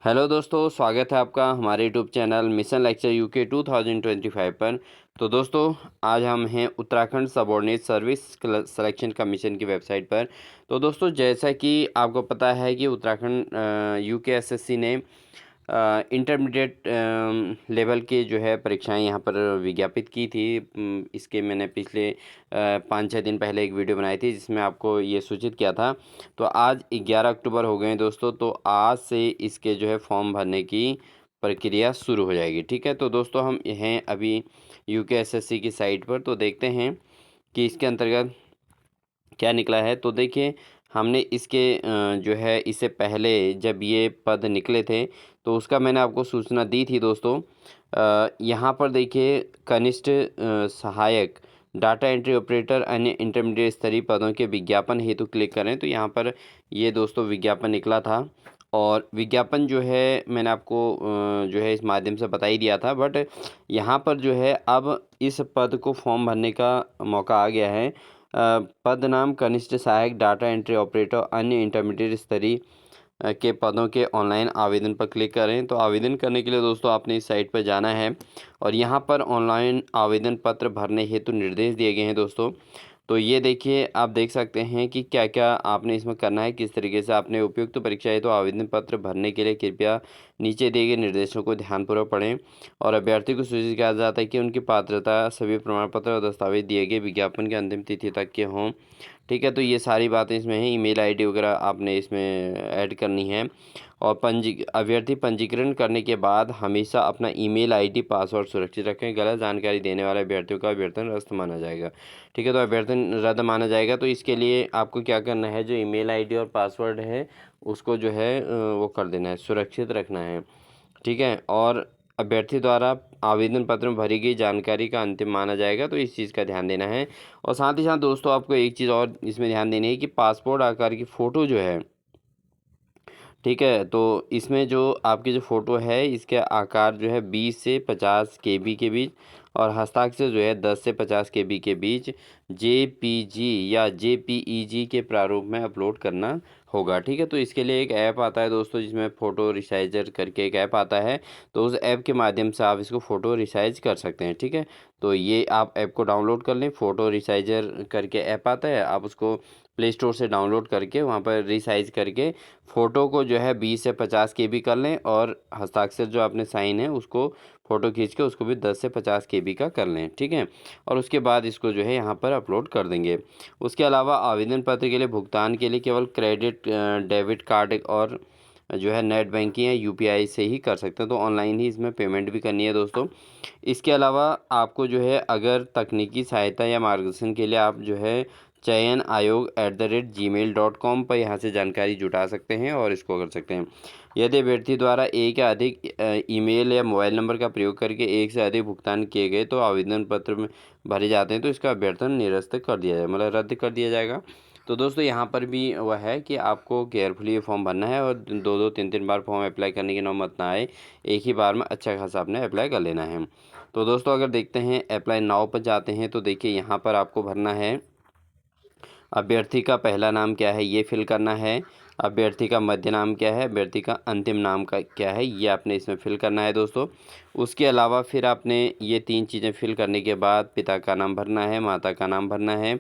Hello दोस्तों, स्वागत है आपका हमारे YouTube channel mission lecture UK 2025 पर। तो दोस्तों, आज हम हैं Uttarakhand subordinate service selection commission की वेबसाइट पर। तो दोस्तों, जैसा कि आपको पता है कि उत्तराखंड यूकेएसएससी ने इंटरमीडिएट लेवल के जो है परीक्षाएं यहाँ पर विज्ञापित की थी। इसके मैंने पिछले 5-6 दिन पहले एक वीडियो बनाई थी जिसमें आपको ये सूचित किया था। तो आज 11 अक्टूबर हो गए हैं दोस्तों, तो आज से इसके जो है फॉर्म भरने की प्रक्रिया शुरू हो जाएगी। ठीक है, तो दोस्तों हम हैं अभी यूकेएसएससी की साइट पर, तो देखते हैं कि इसके अंतर्गत क्या निकला है। तो देखिए, हमने इसके जो है इससे पहले जब ये पद निकले थे तो उसका मैंने आपको सूचना दी थी दोस्तों। यहाँ पर देखिए, कनिष्ठ सहायक डाटा एंट्री ऑपरेटर अन्य इंटरमीडिएट स्तरीय पदों के विज्ञापन हेतु क्लिक करें। तो यहाँ पर ये दोस्तों विज्ञापन निकला था, और विज्ञापन जो है मैंने आपको जो है इस माध्यम से बता ही दिया था। बट यहाँ पर जो है अब इस पद को फॉर्म भरने का मौका आ गया है। पद नाम कनिष्ठ सहायक डाटा एंट्री ऑपरेटर अन्य इंटरमीडिएट स्तरीय के पदों के ऑनलाइन आवेदन पर क्लिक करें। तो आवेदन करने के लिए दोस्तों आपने इस साइट पर जाना है, और यहाँ पर ऑनलाइन आवेदन पत्र भरने हेतु निर्देश दिए गए हैं दोस्तों। तो ये देखिए, आप देख सकते हैं कि क्या क्या आपने इसमें करना है, किस तरीके से आपने उपयुक्त परीक्षा हेतु आवेदन पत्र भरने के लिए कृपया नीचे दिए गए निर्देशों को ध्यानपूर्वक पढ़ें। और अभ्यर्थी को सूचित किया जाता है कि उनकी पात्रता सभी प्रमाण पत्र और दस्तावेज दिए गए विज्ञापन की अंतिम तिथि तक के हों। ठीक है, तो ये सारी बातें इसमें हैं। ईमेल आईडी वगैरह आपने इसमें ऐड करनी है। और अभ्यर्थी पंजीकरण करने के बाद हमेशा अपना ईमेल आईडी पासवर्ड सुरक्षित रखें। गलत जानकारी देने वाले अभ्यर्थियों का अभ्यर्थन रद्द माना जाएगा। ठीक है, तो अभ्यर्थन रद्द माना जाएगा। तो इसके लिए आपको क्या करना है, जो ईमेल आईडी और पासवर्ड है उसको जो है वो कर देना है, सुरक्षित रखना है। ठीक है, और अभ्यर्थी द्वारा आवेदन पत्र में भरी गई जानकारी का अंतिम माना जाएगा। तो इस चीज़ का ध्यान देना है। और साथ ही साथ दोस्तों आपको एक चीज़ और इसमें ध्यान देनी है कि पासपोर्ट आकार की फ़ोटो जो है, ठीक है, तो इसमें जो आपकी जो फ़ोटो है इसके आकार जो है 20 से 50 केबी के बीच, और हस्ताक्षर जो है 10 से 50 केबी के बीच जेपीजी या जेपीईजी के प्रारूप में अपलोड करना होगा। ठीक है, तो इसके लिए एक ऐप आता है दोस्तों जिसमें फ़ोटो रिसाइजर करके एक ऐप आता है। तो उस ऐप के माध्यम से आप इसको फ़ोटो रिसाइज कर सकते हैं। ठीक है, तो ये आप ऐप को डाउनलोड कर लें। फ़ोटो रिसाइजर करके ऐप आता है, आप उसको प्ले स्टोर से डाउनलोड करके वहाँ पर रिसाइज करके फ़ोटो को जो है 20 से 50 केबी कर लें, और हस्ताक्षर जो आपने साइन है उसको फ़ोटो खींच के उसको भी 10 से 50 केबी का कर लें। ठीक है, और उसके बाद इसको जो है यहाँ पर अपलोड कर देंगे। उसके अलावा आवेदन पत्र के लिए भुगतान के लिए केवल क्रेडिट डेबिट कार्ड और जो है नेट बैंकिंग या यूपीआई से ही कर सकते हैं। तो ऑनलाइन ही इसमें पेमेंट भी करनी है दोस्तों। इसके अलावा आपको जो है अगर तकनीकी सहायता या मार्गदर्शन के लिए आप जो है चयन आयोग @gmail.com पर यहाँ से जानकारी जुटा सकते हैं और इसको कर सकते हैं। यदि अभ्यर्थी द्वारा एक या अधिक ईमेल या मोबाइल नंबर का प्रयोग करके एक से अधिक भुगतान किए गए तो आवेदन पत्र में भरे जाते हैं, तो इसका अभ्यर्थन निरस्त कर दिया जाए, मतलब रद्द कर दिया जाएगा। तो दोस्तों यहाँ पर भी वह है कि आपको केयरफुली ये फॉर्म भरना है, और 2-2 3-3 बार फॉर्म अप्लाई करने की नौबत ना आए। एक ही बार में अच्छा खासा आपने अप्लाई कर लेना है। तो दोस्तों अगर देखते हैं अप्लाई नाउ पर जाते हैं, तो देखिए यहाँ पर आपको भरना है अभ्यर्थी का पहला नाम क्या है ये फिल करना है, अभ्यर्थी का मध्य नाम क्या है, अभ्यर्थी का अंतिम नाम का क्या है ये आपने इसमें फिल करना है दोस्तों। उसके अलावा फिर आपने ये 3 चीज़ें फिल करने के बाद पिता का नाम भरना है, माता का नाम भरना है।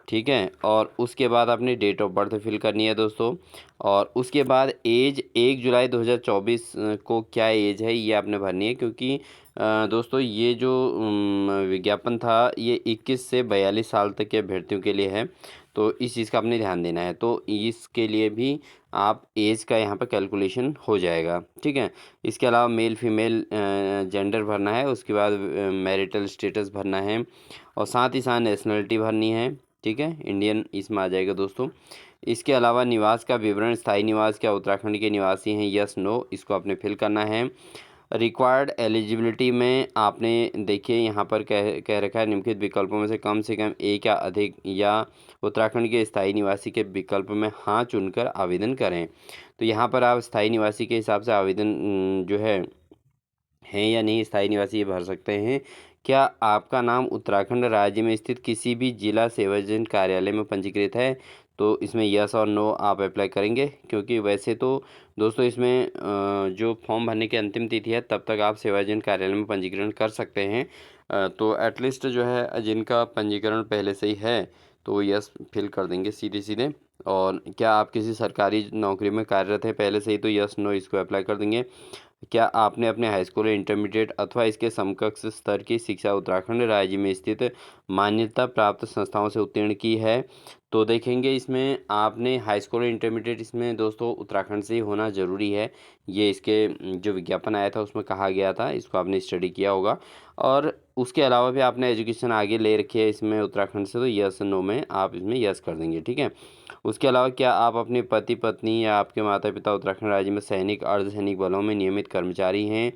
ठीक है, और उसके बाद आपने डेट ऑफ बर्थ फिल करनी है दोस्तों। और उसके बाद एज 1 जुलाई 2024 को क्या एज है ये आपने भरनी है, क्योंकि दोस्तों ये जो विज्ञापन था ये 21 से 42 साल तक के अभ्यर्थियों के लिए है। तो इस चीज़ का आपने ध्यान देना है। तो इसके लिए भी आप एज का यहाँ पर कैलकुलेशन हो जाएगा। ठीक है, इसके अलावा मेल फीमेल जेंडर भरना है। उसके बाद मैरिटल स्टेटस भरना है, और साथ ही साथ नेशनलिटी भरनी है। ठीक है, इंडियन इसमें आ जाएगा दोस्तों। इसके अलावा निवास का विवरण, स्थायी निवास क्या उत्तराखंड के निवासी हैं, यस नो, इसको आपने फिल करना है। रिक्वायर्ड एलिजिबिलिटी में आपने देखिए यहाँ पर कह रखा है निम्नलिखित विकल्पों में से कम एक या अधिक या उत्तराखंड के स्थायी निवासी के विकल्प में हाँ चुनकर आवेदन करें। तो यहाँ पर आप स्थायी निवासी के हिसाब से आवेदन जो है या नहीं स्थायी निवासी ये भर सकते हैं। क्या आपका नाम उत्तराखंड राज्य में स्थित किसी भी जिला सेवाजन कार्यालय में पंजीकृत है? तो इसमें यस और नो आप अप्लाई करेंगे, क्योंकि वैसे तो दोस्तों इसमें जो फॉर्म भरने की अंतिम तिथि है तब तक आप सेवा एजेंट कार्यालय में पंजीकरण कर सकते हैं। तो एटलीस्ट जो है जिनका पंजीकरण पहले से ही है तो वो यस फिल कर देंगे सीधे सीधे। और क्या आप किसी सरकारी नौकरी में कार्यरत हैं पहले से ही, तो यस नो इसको अप्लाई कर देंगे। क्या आपने अपने हाई स्कूल, इंटरमीडिएट अथवा इसके समकक्ष स्तर की शिक्षा उत्तराखंड राज्य में स्थित मान्यता प्राप्त संस्थाओं से उत्तीर्ण की है? तो देखेंगे इसमें आपने हाई स्कूल, इंटरमीडिएट इसमें दोस्तों उत्तराखंड से ही होना ज़रूरी है। ये इसके जो विज्ञापन आया था उसमें कहा गया था, इसको आपने स्टडी किया होगा। और उसके अलावा भी आपने एजुकेशन आगे ले रखी है इसमें उत्तराखंड से, तो यस नो में आप इसमें यस कर देंगे, ठीक है। उसके अलावा क्या आप अपने पति पत्नी या आपके माता पिता उत्तराखंड राज्य में सैनिक, अर्धसैनिक बलों में नियमित कर्मचारी हैं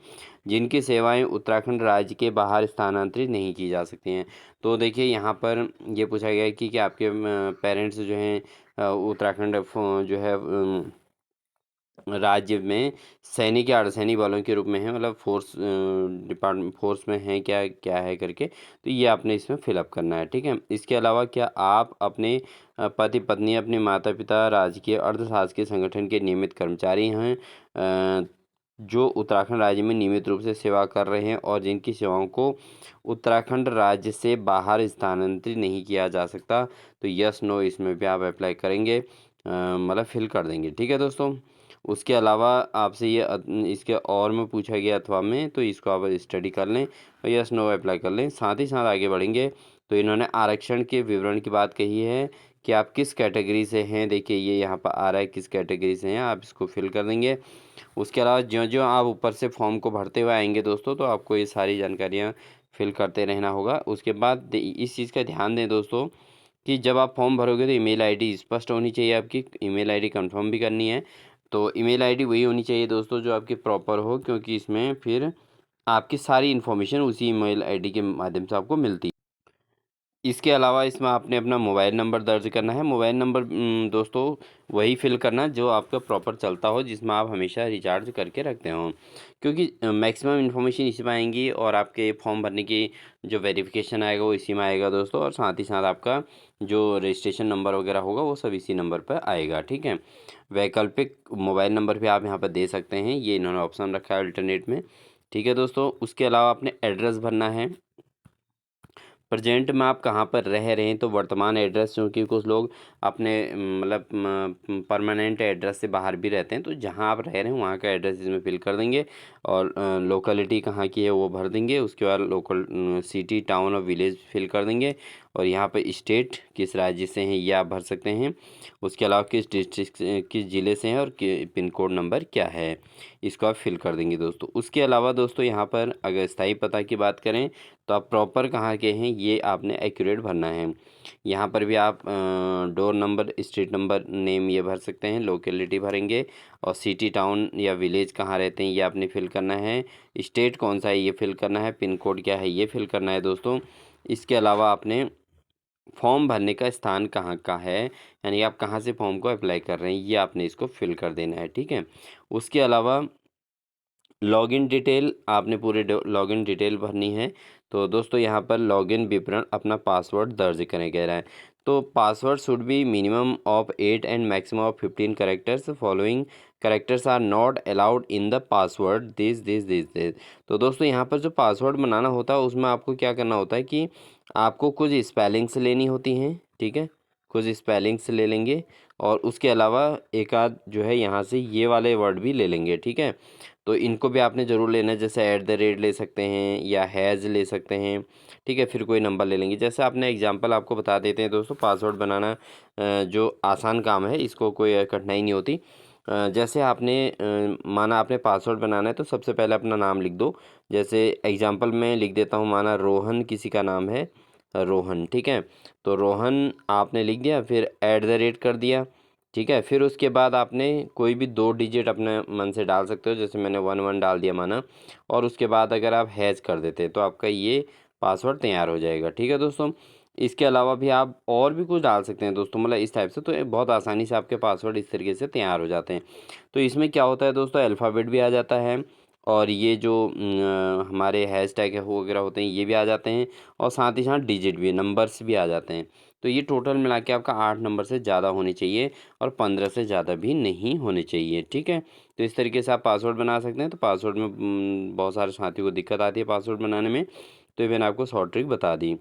जिनकी सेवाएं उत्तराखंड राज्य के बाहर स्थानांतरित नहीं की जा सकती हैं? तो देखिए यहाँ पर ये पूछा गया है कि आपके पेरेंट्स जो हैं उत्तराखंड जो है राज्य में सैनिक या अर्धसैनिक बलों के रूप में है, मतलब फोर्स डिपार्टमेंट फोर्स में है क्या क्या है करके, तो ये आपने इसमें फिलअप करना है, ठीक है। इसके अलावा क्या आप अपने पति पत्नी, अपने माता पिता राजकीय अर्धशासकीय संगठन के नियमित कर्मचारी हैं जो उत्तराखंड राज्य में नियमित रूप से सेवा कर रहे हैं और जिनकी सेवाओं को उत्तराखंड राज्य से बाहर स्थानांतरित नहीं किया जा सकता? तो यस नो इसमें भी आप अप्लाई करेंगे, मतलब फिल कर देंगे, ठीक है दोस्तों। उसके अलावा आपसे ये इसके और में पूछा गया अथवा में, तो इसको आप स्टडी कर लें और यस नो अप्लाई कर लें। साथ ही साथ आगे बढ़ेंगे तो इन्होंने आरक्षण के विवरण की बात कही है कि आप किस कैटेगरी से हैं। देखिए ये यहाँ पर आ रहा है किस कैटेगरी से हैं, आप इसको फिल कर देंगे। उसके अलावा ज्यों-ज्यों आप ऊपर से फॉर्म को भरते हुए आएंगे दोस्तों, तो आपको ये सारी जानकारियाँ फिल करते रहना होगा। उसके बाद इस चीज़ का ध्यान दें दोस्तों कि जब आप फॉर्म भरोगे तो ईमेल आईडी स्पष्ट होनी चाहिए, आपकी ईमेल आईडी कंफर्म भी करनी है। तो ईमेल आईडी वही होनी चाहिए दोस्तों जो आपकी प्रॉपर हो, क्योंकि इसमें फिर आपकी सारी इन्फॉर्मेशन उसी ईमेल आईडी के माध्यम से आपको मिलती है। इसके अलावा इसमें आपने अपना मोबाइल नंबर दर्ज करना है। मोबाइल नंबर दोस्तों वही फ़िल करना जो आपका प्रॉपर चलता हो, जिसमें आप हमेशा रिचार्ज करके रखते हों, क्योंकि मैक्सिमम इन्फॉर्मेशन इसी में आएंगी और आपके फॉर्म भरने की जो वेरिफिकेशन आएगा वो इसी में आएगा दोस्तों। और साथ ही साथ आपका जो रजिस्ट्रेशन नंबर वगैरह होगा वो सब इसी नंबर पर आएगा, ठीक है। वैकल्पिक मोबाइल नंबर भी आप यहाँ पर दे सकते हैं, ये इन्होंने ऑप्शन रखा है अल्टरनेट में, ठीक है दोस्तों। उसके अलावा आपने एड्रेस भरना है। प्रेजेंट में आप कहाँ पर रह रहे हैं, तो वर्तमान एड्रेस, क्योंकि कुछ लोग अपने मतलब परमानेंट एड्रेस से बाहर भी रहते हैं, तो जहाँ आप रह रहे हैं वहाँ का एड्रेस इसमें फिल कर देंगे और लोकेलिटी कहाँ की है वो भर देंगे। उसके बाद लोकल सिटी, टाउन और विलेज फिल कर देंगे और यहाँ पर स्टेट किस राज्य से हैं ये आप भर सकते हैं। उसके अलावा किस डिस्ट्रिक्ट किस ज़िले से हैं और पिन कोड नंबर क्या है, इसको आप फिल कर देंगे दोस्तों। उसके अलावा दोस्तों यहाँ पर अगर स्थायी पता की बात करें तो आप प्रॉपर कहाँ के हैं ये आपने एक्यूरेट भरना है। यहाँ पर भी आप door number, street number, name ये भर सकते हैं, लोकेलिटी भरेंगे और सिटी, टाउन या विलेज कहाँ रहते हैं ये आपने फिल करना है। स्टेट कौन सा है ये फिल करना है, पिन कोड क्या है ये फिल करना है दोस्तों। इसके अलावा आपने फॉर्म भरने का स्थान कहाँ का है, यानी आप कहाँ से फॉर्म को अप्लाई कर रहे हैं ये आपने इसको फिल कर देना है, ठीक है। उसके अलावा लॉगिन डिटेल आपने पूरे लॉगिन डिटेल भरनी है। तो दोस्तों यहाँ पर लॉगिन विवरण अपना पासवर्ड दर्ज करें कह रहा है। तो password should be minimum of 8 and maximum of 15 characters, following characters are not allowed in the password this. तो दोस्तों यहाँ पर जो पासवर्ड बनाना होता है उसमें आपको क्या करना होता है कि आपको कुछ स्पेलिंग्स लेनी होती हैं, ठीक है, कुछ स्पेलिंग्स ले लेंगे और उसके अलावा एक आध जो है यहाँ से ये वाले वर्ड भी ले लेंगे, ठीक है। तो इनको भी आपने ज़रूर लेना है, जैसे @ ले सकते हैं या हैज़ ले सकते हैं, ठीक है। फिर कोई नंबर ले लेंगे। जैसे आपने एग्जांपल आपको बता देते हैं दोस्तों, पासवर्ड बनाना जो आसान काम है, इसको कोई कठिनाई नहीं होती। जैसे आपने माना आपने पासवर्ड बनाना है तो सबसे पहले अपना नाम लिख दो। जैसे एग्जांपल में लिख देता हूँ, माना रोहन किसी का नाम है, रोहन, ठीक है। तो रोहन आपने लिख दिया, फिर @ कर दिया, ठीक है। फिर उसके बाद आपने कोई भी 2 डिजिट अपने मन से डाल सकते हो, जैसे मैंने 11 डाल दिया माना, और उसके बाद अगर आप हैज़ कर देते हैं तो आपका ये पासवर्ड तैयार हो जाएगा, ठीक है दोस्तों। इसके अलावा भी आप और भी कुछ डाल सकते हैं दोस्तों, मतलब इस टाइप से, तो ये बहुत आसानी से आपके पासवर्ड इस तरीके से तैयार हो जाते हैं। तो इसमें क्या होता है दोस्तों, अल्फ़ाबेट भी आ जाता है और ये जो हमारे हैशटैग है वो वगैरह होते हैं ये भी आ जाते हैं और साथ ही साथ डिजिट भी, नंबर्स भी आ जाते हैं। तो ये टोटल मिला के आपका 8 नंबर से ज़्यादा होने चाहिए और 15 से ज़्यादा भी नहीं होने चाहिए, ठीक है। तो इस तरीके से आप पासवर्ड बना सकते हैं। तो पासवर्ड में बहुत सारे साथियों को दिक्कत आती है पासवर्ड बनाने में, तो ये मैंने आपको शॉर्ट ट्रिक बता दी।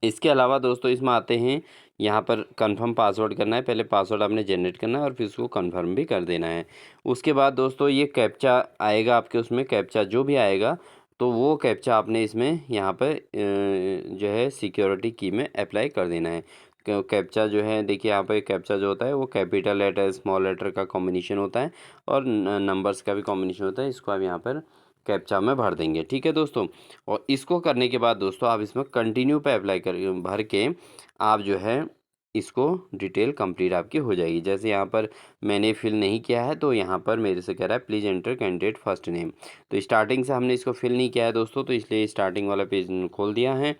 इसके अलावा दोस्तों इसमें आते हैं, यहाँ पर कंफर्म पासवर्ड करना है। पहले पासवर्ड आपने जनरेट करना है और फिर उसको कंफर्म भी कर देना है। उसके बाद दोस्तों ये कैप्चा आएगा आपके, उसमें कैप्चा जो भी आएगा तो वो कैप्चा आपने इसमें यहाँ पर जो है सिक्योरिटी की में अप्लाई कर देना है। कैप्चा जो है देखिए, यहाँ पर कैप्चा जो होता है वो कैपिटल लेटर स्मॉल लेटर का कॉम्बिनेशन होता है और नंबर्स का भी कॉम्बिनेशन होता है। इसको आप यहाँ पर कैप्चा में भर देंगे, ठीक है दोस्तों। और इसको करने के बाद दोस्तों आप इसमें कंटिन्यू पे अप्लाई कर भर के आप जो है इसको डिटेल कंप्लीट आपकी हो जाएगी। जैसे यहाँ पर मैंने फिल नहीं किया है तो यहाँ पर मेरे से कह रहा है please enter candidate first name. तो स्टार्टिंग से हमने इसको फिल नहीं किया है दोस्तों, तो इसलिए स्टार्टिंग वाला पेज खोल दिया है।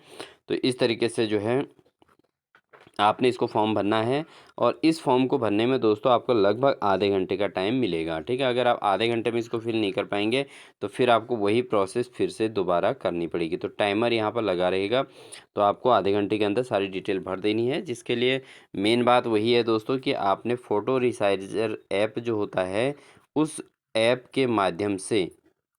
तो इस तरीके से जो है आपने इसको फॉर्म भरना है और इस फॉर्म को भरने में दोस्तों आपको लगभग आधे घंटे का टाइम मिलेगा, ठीक है। अगर आप आधे घंटे में इसको फिल नहीं कर पाएंगे तो फिर आपको वही प्रोसेस फिर से दोबारा करनी पड़ेगी। तो टाइमर यहाँ पर लगा रहेगा, तो आपको आधे घंटे के अंदर सारी डिटेल भर देनी है। जिसके लिए मेन बात वही है दोस्तों कि आपने फ़ोटो रिसाइजर ऐप जो होता है उस ऐप के माध्यम से,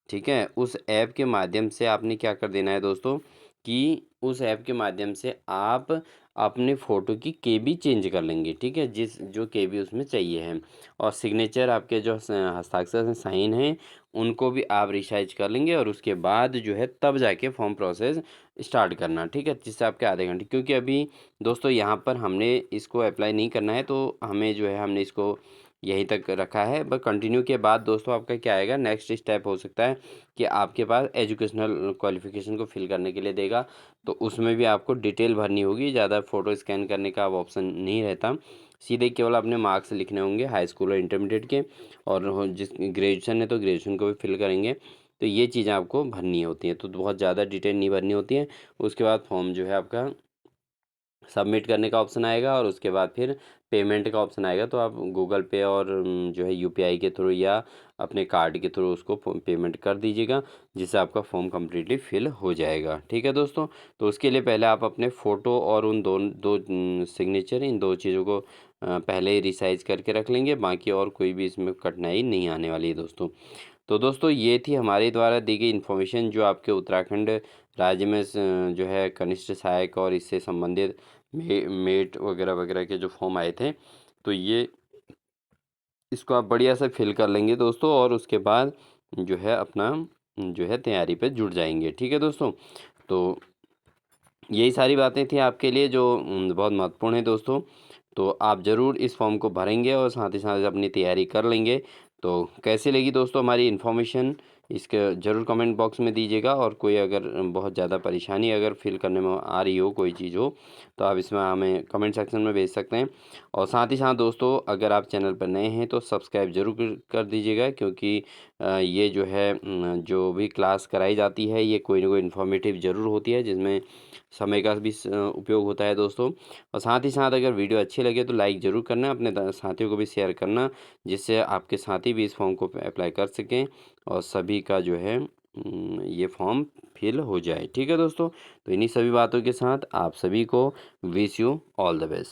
ठीक है, उस ऐप के माध्यम से आपने क्या कर देना है दोस्तों कि उस ऐप के माध्यम से आप अपने फ़ोटो की केबी चेंज कर लेंगे, ठीक है, जिस जो केबी उसमें चाहिए है। और सिग्नेचर आपके जो हस्ताक्षर हैं साइन हैं उनको भी आप रिसाइज कर लेंगे और उसके बाद जो है तब जाके फॉर्म प्रोसेस स्टार्ट करना, ठीक है, जिससे आपके आधे घंटे, क्योंकि अभी दोस्तों यहाँ पर हमने इसको अप्लाई नहीं करना है तो हमें जो है हमने इसको यहीं तक रखा है। बट कंटिन्यू के बाद दोस्तों आपका क्या आएगा, नेक्स्ट स्टेप हो सकता है कि आपके पास एजुकेशनल क्वालिफ़िकेशन को फिल करने के लिए देगा। तो उसमें भी आपको डिटेल भरनी होगी, ज़्यादा फ़ोटो स्कैन करने का अब ऑप्शन नहीं रहता। सीधे केवल अपने मार्क्स लिखने होंगे हाई स्कूल और इंटरमीडिएट के, और जिस ग्रेजुएशन है तो ग्रेजुएशन को भी फिल करेंगे। तो ये चीज़ें आपको भरनी होती हैं, तो बहुत ज़्यादा डिटेल नहीं भरनी होती है। उसके बाद फॉर्म जो है आपका सबमिट करने का ऑप्शन आएगा और उसके बाद फिर पेमेंट का ऑप्शन आएगा। तो आप गूगल पे और जो है यूपीआई के थ्रू या अपने कार्ड के थ्रू उसको पेमेंट कर दीजिएगा, जिससे आपका फॉर्म कम्प्लीटली फिल हो जाएगा, ठीक है दोस्तों। तो उसके लिए पहले आप अपने फ़ोटो और उन दो सिग्नेचर, इन दो चीज़ों को पहले ही रिसाइज करके रख लेंगे। बाकी और कोई भी इसमें कठिनाई नहीं आने वाली है दोस्तों। तो दोस्तों ये थी हमारे द्वारा दी गई इन्फॉर्मेशन जो आपके उत्तराखंड राज्य में जो है कनिष्ठ सहायक और इससे संबंधित मेट वगैरह वगैरह के जो फॉर्म आए थे। तो ये इसको आप बढ़िया से फिल कर लेंगे दोस्तों और उसके बाद जो है अपना जो है तैयारी पे जुट जाएंगे, ठीक है दोस्तों। तो यही सारी बातें थी आपके लिए जो बहुत महत्वपूर्ण है दोस्तों। तो आप ज़रूर इस फॉर्म को भरेंगे और साथ ही साथ अपनी तैयारी कर लेंगे। तो कैसी लगी दोस्तों हमारी इन्फॉर्मेशन, इसके ज़रूर कमेंट बॉक्स में दीजिएगा। और कोई अगर बहुत ज़्यादा परेशानी अगर फिल करने में आ रही हो, कोई चीज़ हो, तो आप इसमें हमें कमेंट सेक्शन में भेज सकते हैं। और साथ ही साथ दोस्तों अगर आप चैनल पर नए हैं तो सब्सक्राइब ज़रूर कर दीजिएगा, क्योंकि ये जो है जो भी क्लास कराई जाती है ये कोई ना कोई इन्फॉर्मेटिव ज़रूर होती है, जिसमें समय का भी उपयोग होता है दोस्तों। और साथ ही साथ अगर वीडियो अच्छी लगे तो लाइक ज़रूर करना, अपने साथियों को भी शेयर करना, जिससे आपके साथी भी इस फॉर्म को अप्लाई कर सकें और सभी का जो है ये फॉर्म फिल हो जाए, ठीक है दोस्तों। तो इन्हीं सभी बातों के साथ आप सभी को wish you all the best.